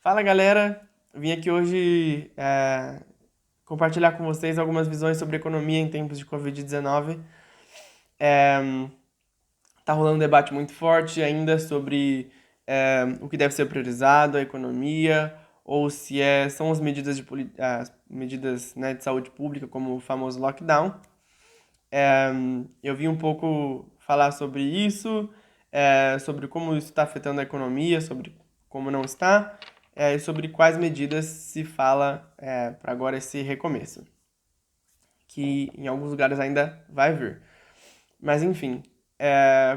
Fala galera, vim aqui hoje compartilhar com vocês algumas visões sobre economia em tempos de Covid-19. É, tá rolando um debate muito forte ainda sobre o que deve ser priorizado, a economia, ou se são as medidas, né, de saúde pública, como o famoso lockdown. Eu vim um pouco falar sobre isso, sobre como isso está afetando a economia, sobre como não está, e sobre quais medidas se fala para agora esse recomeço, que em alguns lugares ainda vai vir. Mas enfim,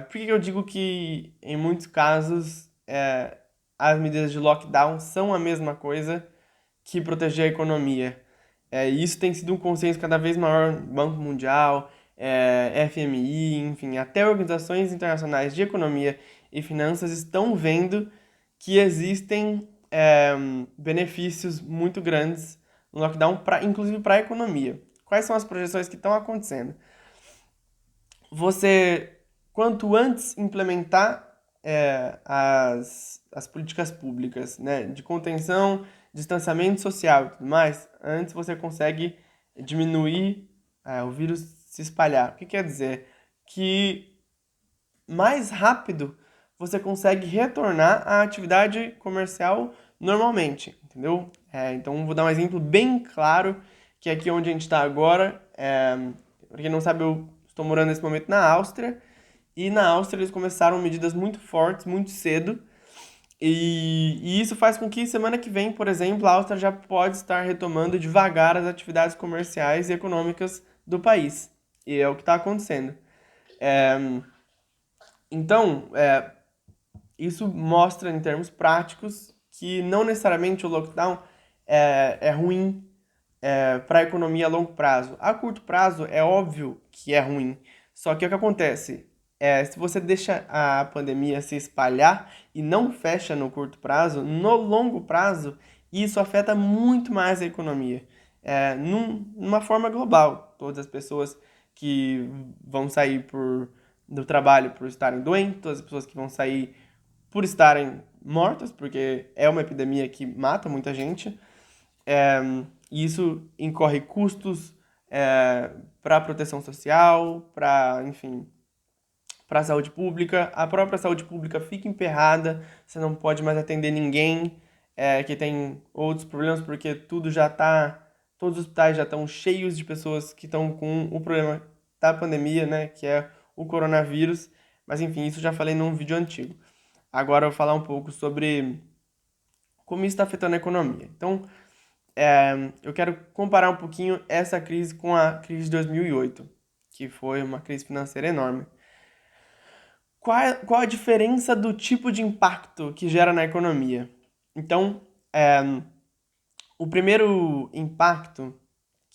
por que eu digo que em muitos casos as medidas de lockdown são a mesma coisa que proteger a economia? E isso tem sido um consenso cada vez maior, Banco Mundial, FMI, enfim, até organizações internacionais de economia e finanças estão vendo que existem benefícios muito grandes no lockdown, inclusive para a economia. Quais são as projeções que estão acontecendo? Você, quanto antes implementar as políticas públicas, né, de contenção, distanciamento social e tudo mais, antes você consegue diminuir o vírus se espalhar. O que quer dizer? Que mais rápido você consegue retornar à atividade comercial normalmente, entendeu? Então, vou dar um exemplo bem claro, que é aqui onde a gente está agora. Para quem não sabe, eu estou morando nesse momento na Áustria, e na Áustria eles começaram medidas muito fortes, muito cedo, e isso faz com que semana que vem, por exemplo, a Áustria já pode estar retomando devagar as atividades comerciais e econômicas do país. E é o que está acontecendo. É, então, isso mostra em termos práticos que não necessariamente o lockdown é ruim para a economia a longo prazo. A curto prazo é óbvio que é ruim. Só que o que acontece? Se você deixa a pandemia se espalhar e não fecha no curto prazo, no longo prazo, isso afeta muito mais a economia. Numa forma global. Todas as pessoas que vão sair do trabalho por estarem doentes, todas as pessoas que vão sair por estarem mortas, porque é uma epidemia que mata muita gente. E isso incorre custos para a proteção social, para, enfim, para a saúde pública. A própria saúde pública fica emperrada, você não pode mais atender ninguém que tem outros problemas, porque todos os hospitais já estão cheios de pessoas que estão com o problema da pandemia, né, que é o coronavírus. Mas enfim, isso eu já falei num vídeo antigo. Agora eu vou falar um pouco sobre como isso está afetando a economia. Então, eu quero comparar um pouquinho essa crise com a crise de 2008, que foi uma crise financeira enorme. Qual a diferença do tipo de impacto que gera na economia? Então, o primeiro impacto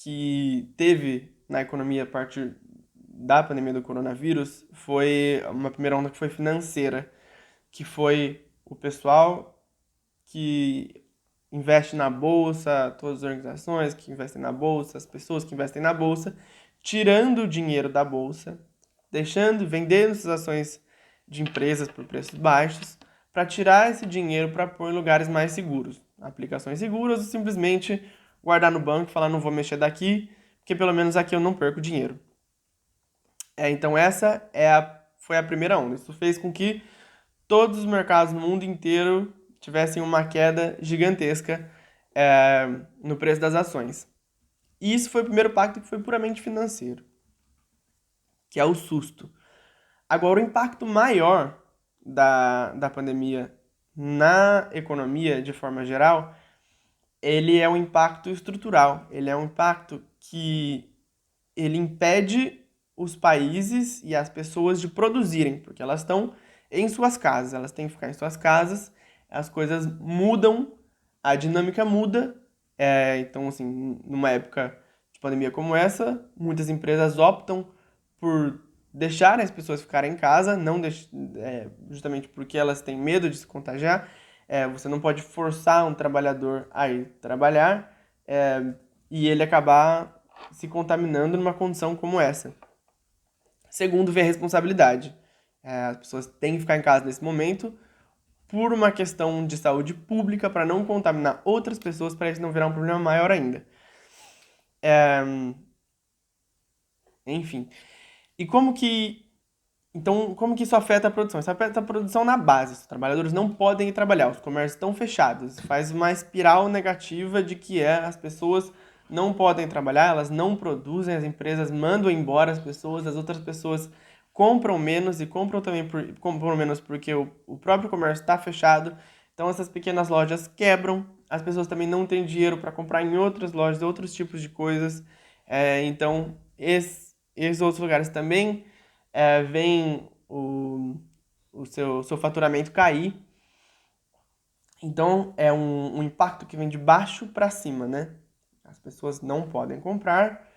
que teve na economia a partir da pandemia do coronavírus foi uma primeira onda que foi financeira, que foi o pessoal que investe na bolsa, todas as organizações que investem na bolsa, as pessoas que investem na bolsa, tirando o dinheiro da bolsa, vendendo suas ações de empresas por preços baixos, para tirar esse dinheiro para pôr em lugares mais seguros, aplicações seguras ou simplesmente guardar no banco e falar não vou mexer daqui, porque pelo menos aqui eu não perco dinheiro. Então essa foi a primeira onda. Isso fez com que todos os mercados no mundo inteiro tivessem uma queda gigantesca no preço das ações. E isso foi o primeiro impacto que foi puramente financeiro, que é o susto. Agora, o impacto maior da pandemia na economia, de forma geral, ele é um impacto estrutural. Ele é um impacto que ele impede os países e as pessoas de produzirem, porque elas estão em suas casas, elas têm que ficar em suas casas, as coisas mudam, a dinâmica muda. Então, assim, numa época de pandemia como essa, muitas empresas optam por deixarem as pessoas ficarem em casa, não justamente porque elas têm medo de se contagiar. Você não pode forçar um trabalhador a ir trabalhar, e ele acabar se contaminando numa condição como essa. Segundo, vem a responsabilidade. As pessoas têm que ficar em casa nesse momento por uma questão de saúde pública, para não contaminar outras pessoas, para isso não virar um problema maior ainda. Enfim. E como que isso afeta a produção? Isso afeta a produção na base. Os trabalhadores não podem ir trabalhar, os comércios estão fechados. Faz uma espiral negativa de que as pessoas não podem trabalhar, elas não produzem, as empresas mandam embora as pessoas, as outras pessoas compram menos e compram menos porque o próprio comércio está fechado. Então essas pequenas lojas quebram, as pessoas também não têm dinheiro para comprar em outras lojas, outros tipos de coisas. Então esses outros lugares também vem o seu faturamento cair. Então, é um impacto que vem de baixo para cima, né? As pessoas não podem comprar,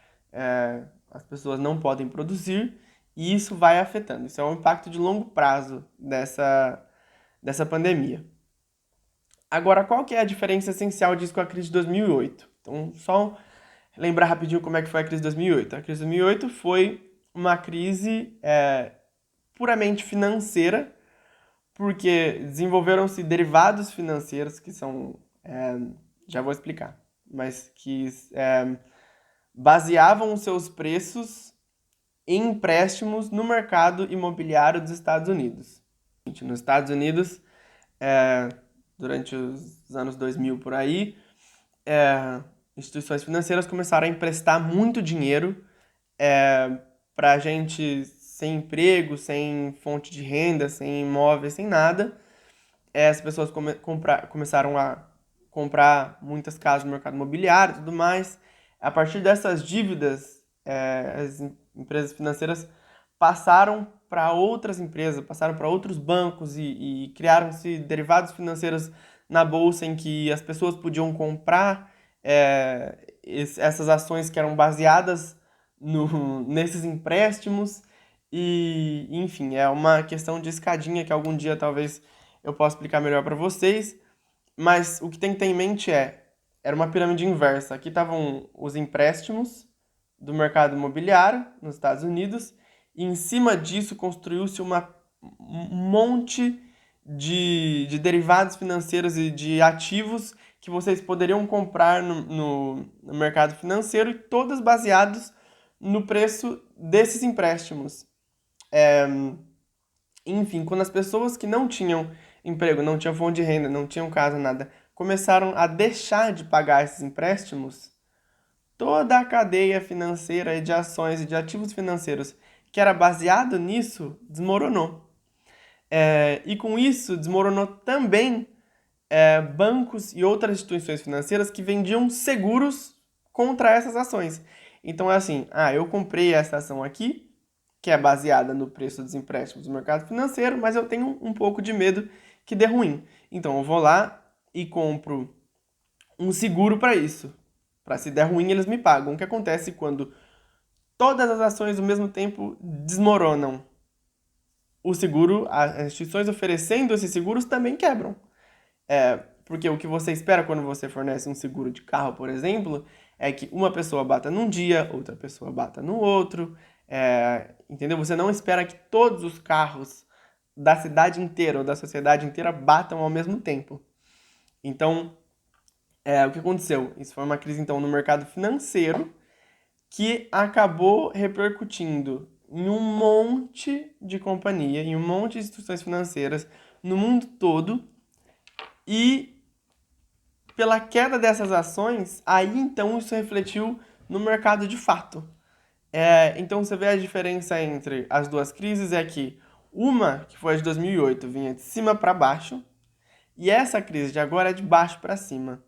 as pessoas não podem produzir, e isso vai afetando. Isso é um impacto de longo prazo dessa pandemia. Agora, qual que é a diferença essencial disso com a crise de 2008? Então, só lembrar rapidinho como é que foi a crise de 2008. A crise de 2008 foi uma crise puramente financeira, porque desenvolveram-se derivados financeiros que são, já vou explicar, mas que baseavam os seus preços em empréstimos no mercado imobiliário dos Estados Unidos. Nos Estados Unidos, durante os anos 2000 por aí, instituições financeiras começaram a emprestar muito dinheiro para gente sem emprego, sem fonte de renda, sem imóveis, sem nada. As pessoas começaram a comprar muitas casas no mercado imobiliário e tudo mais. A partir dessas dívidas, as empresas financeiras passaram para outras empresas, passaram para outros bancos e criaram-se derivados financeiros na bolsa em que as pessoas podiam comprar essas ações que eram baseadas nesses empréstimos. E, enfim, é uma questão de escadinha que algum dia talvez eu possa explicar melhor para vocês. Mas o que tem que ter em mente era uma pirâmide inversa. Aqui estavam os empréstimos do mercado imobiliário nos Estados Unidos, e em cima disso construiu-se um monte de derivados financeiros e de ativos que vocês poderiam comprar no mercado financeiro, e todos baseados no preço desses empréstimos. Enfim, quando as pessoas que não tinham emprego, não tinham fonte de renda, não tinham casa, nada, começaram a deixar de pagar esses empréstimos, toda a cadeia financeira e de ações e de ativos financeiros que era baseado nisso desmoronou. E com isso desmoronou também bancos e outras instituições financeiras que vendiam seguros contra essas ações. Então é assim, eu comprei essa ação aqui, que é baseada no preço dos empréstimos do mercado financeiro, mas eu tenho um pouco de medo que dê ruim. Então eu vou lá e compro um seguro para isso. Para se der ruim, eles me pagam. O que acontece quando todas as ações ao mesmo tempo desmoronam? O seguro, as instituições oferecendo esses seguros também quebram. Porque o que você espera quando você fornece um seguro de carro, por exemplo, é que uma pessoa bata num dia, outra pessoa bata no outro. Entendeu? Você não espera que todos os carros da cidade inteira ou da sociedade inteira batam ao mesmo tempo. Então, o que aconteceu? Isso foi uma crise, então, no mercado financeiro que acabou repercutindo em um monte de companhia, em um monte de instituições financeiras no mundo todo, e pela queda dessas ações, aí então isso refletiu no mercado de fato. Então você vê a diferença entre as duas crises é que uma, que foi a de 2008, vinha de cima para baixo, e essa crise de agora é de baixo para cima.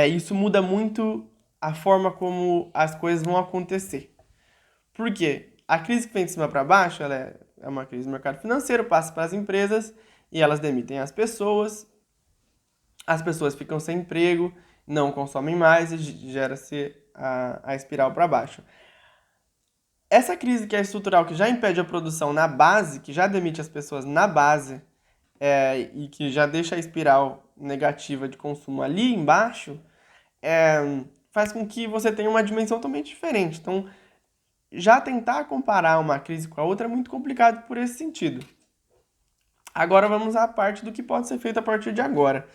Isso muda muito a forma como as coisas vão acontecer. Por quê? A crise que vem de cima para baixo, ela é uma crise do mercado financeiro, passa para as empresas e elas demitem as pessoas ficam sem emprego, não consomem mais e gera-se a espiral para baixo. Essa crise que é estrutural, que já impede a produção na base, que já demite as pessoas na base, e que já deixa a espiral negativa de consumo ali embaixo, faz com que você tenha uma dimensão totalmente diferente. Então, já tentar comparar uma crise com a outra é muito complicado por esse sentido. Agora vamos à parte do que pode ser feito a partir de agora.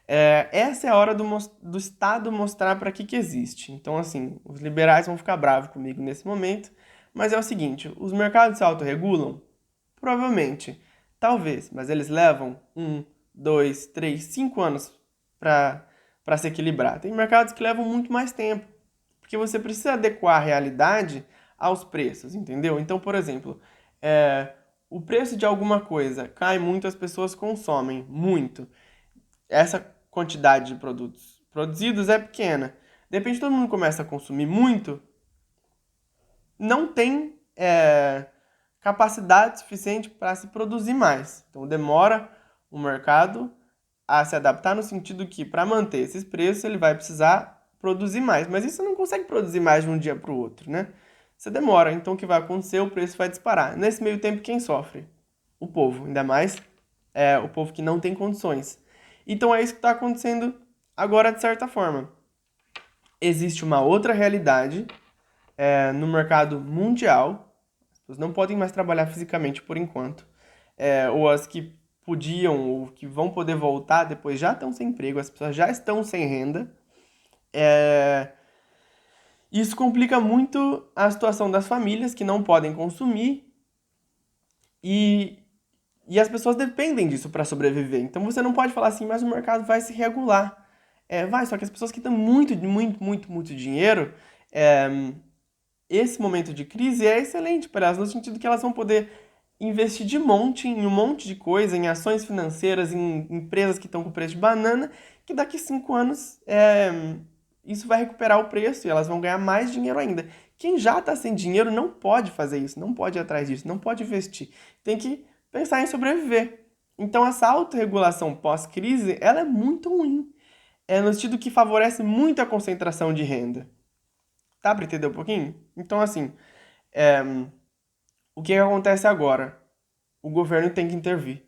Essa é a hora do Estado mostrar para que existe. Então, assim, os liberais vão ficar bravos comigo nesse momento, mas é o seguinte: os mercados se autorregulam? Provavelmente. Talvez, mas eles levam 1, 2, 3, 5 anos para se equilibrar. Tem mercados que levam muito mais tempo, porque você precisa adequar a realidade aos preços, entendeu? Então, por exemplo, é, o preço de alguma coisa cai muito, as pessoas consomem muito. Essa quantidade de produtos produzidos é pequena. De repente, todo mundo começa a consumir muito, não tem capacidade suficiente para se produzir mais. Então, demora o mercado a se adaptar no sentido que, para manter esses preços, ele vai precisar produzir mais. Mas isso não consegue produzir mais de um dia para o outro, né? Você demora, então o que vai acontecer? O preço vai disparar. Nesse meio tempo, quem sofre? O povo, ainda mais o povo que não tem condições. Então é isso que está acontecendo agora, de certa forma. Existe uma outra realidade no mercado mundial. As pessoas não podem mais trabalhar fisicamente por enquanto. Ou as que podiam ou que vão poder voltar depois já estão sem emprego, as pessoas já estão sem renda. É, Isso complica muito a situação das famílias que não podem consumir e, e as pessoas dependem disso para sobreviver. Então você não pode falar assim, mas o mercado vai se regular. Vai, só que as pessoas que têm muito, muito, muito, muito dinheiro, é, esse momento de crise é excelente para elas, no sentido que elas vão poder investir de monte em um monte de coisa, em ações financeiras, em empresas que estão com preço de banana, que daqui 5 anos isso vai recuperar o preço e elas vão ganhar mais dinheiro ainda. Quem já está sem dinheiro não pode fazer isso, não pode ir atrás disso, não pode investir. Tem que pensar em sobreviver. Então essa autorregulação pós-crise, ela é muito ruim. É no sentido que favorece muito a concentração de renda. Tá para entender um pouquinho? Então, assim, é, o que acontece agora? O governo tem que intervir.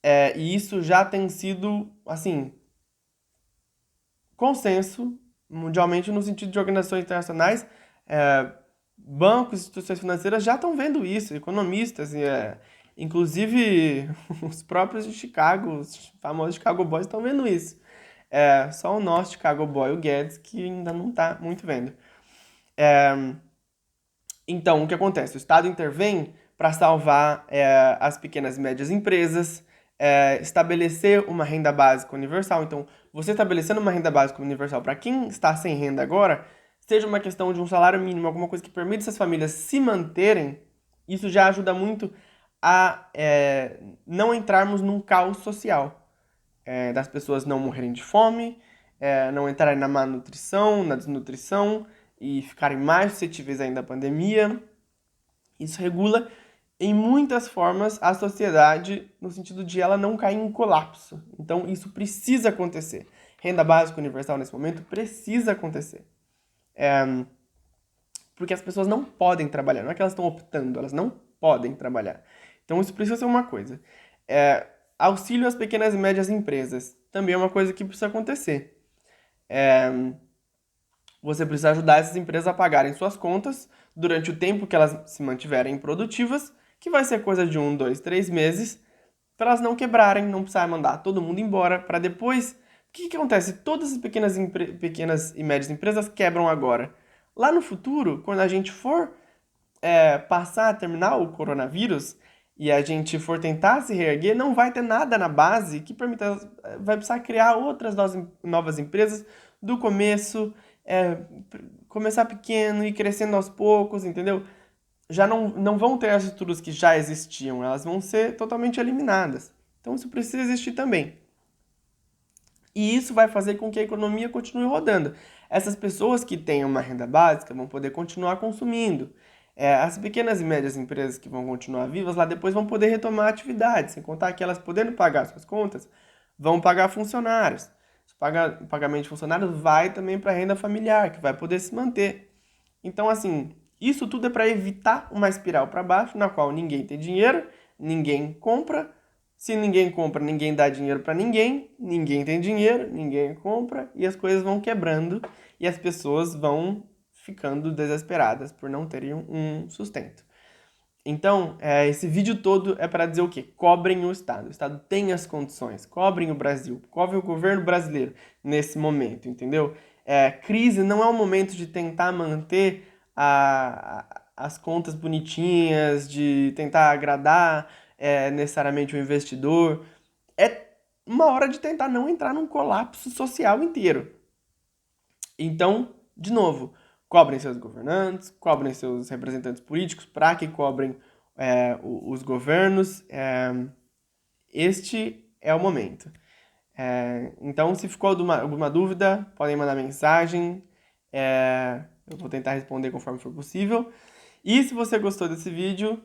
E isso já tem sido, assim, consenso mundialmente no sentido de organizações internacionais. é, Bancos, instituições financeiras já estão vendo isso, economistas, inclusive os próprios de Chicago, os famosos Chicago Boys estão vendo isso. Só o nosso Chicago Boy, o Guedes, que ainda não está muito vendo. Então, o que acontece? O Estado intervém para salvar as pequenas e médias empresas, estabelecer uma renda básica universal. Então, você estabelecendo uma renda básica universal para quem está sem renda agora, seja uma questão de um salário mínimo, alguma coisa que permita essas famílias se manterem, isso já ajuda muito a não entrarmos num caos social, das pessoas não morrerem de fome, não entrarem na má nutrição, na desnutrição e ficarem mais suscetíveis ainda à pandemia. Isso regula em muitas formas a sociedade no sentido de ela não cair em colapso. Então isso precisa acontecer. Renda básica universal nesse momento precisa acontecer. Porque as pessoas não podem trabalhar. Não é que elas estão optando, elas não podem trabalhar. Então isso precisa ser uma coisa. Auxílio às pequenas e médias empresas também é uma coisa que precisa acontecer. Você precisa ajudar essas empresas a pagarem suas contas durante o tempo que elas se mantiverem produtivas, que vai ser coisa de 1, 2, 3 meses, para elas não quebrarem, não precisar mandar todo mundo embora, para depois. O que acontece? Todas as pequenas e médias empresas quebram agora. Lá no futuro, quando a gente for passar a terminar o coronavírus e a gente for tentar se reerguer, não vai ter nada na base que permita. Vai precisar criar outras novas empresas do começo, começar pequeno e crescendo aos poucos, entendeu? Já não vão ter as estruturas que já existiam, elas vão ser totalmente eliminadas. Então isso precisa existir também. E isso vai fazer com que a economia continue rodando. Essas pessoas que têm uma renda básica vão poder continuar consumindo. As pequenas e médias empresas que vão continuar vivas lá depois vão poder retomar a atividade, sem contar que elas podendo pagar suas contas, vão pagar funcionários. O pagamento de funcionários vai também para a renda familiar, que vai poder se manter. Então, assim, isso tudo é para evitar uma espiral para baixo, na qual ninguém tem dinheiro, ninguém compra. Se ninguém compra, ninguém dá dinheiro para ninguém, ninguém tem dinheiro, ninguém compra e as coisas vão quebrando e as pessoas vão ficando desesperadas por não terem um sustento. Então, esse vídeo todo é para dizer o quê? Cobrem o Estado. O Estado tem as condições. Cobrem o Brasil. Cobrem o governo brasileiro nesse momento, entendeu? Crise não é um momento de tentar manter as contas bonitinhas, de tentar agradar necessariamente o investidor. É uma hora de tentar não entrar num colapso social inteiro. Então, de novo, cobrem seus governantes, cobrem seus representantes políticos para que cobrem os governos. Este é o momento. Então, se ficou alguma dúvida, podem mandar mensagem. Eu vou tentar responder conforme for possível. E se você gostou desse vídeo,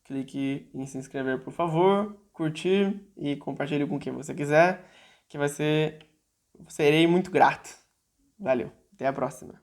clique em se inscrever, por favor, curtir e compartilhe com quem você quiser, que serei muito grato. Valeu, até a próxima.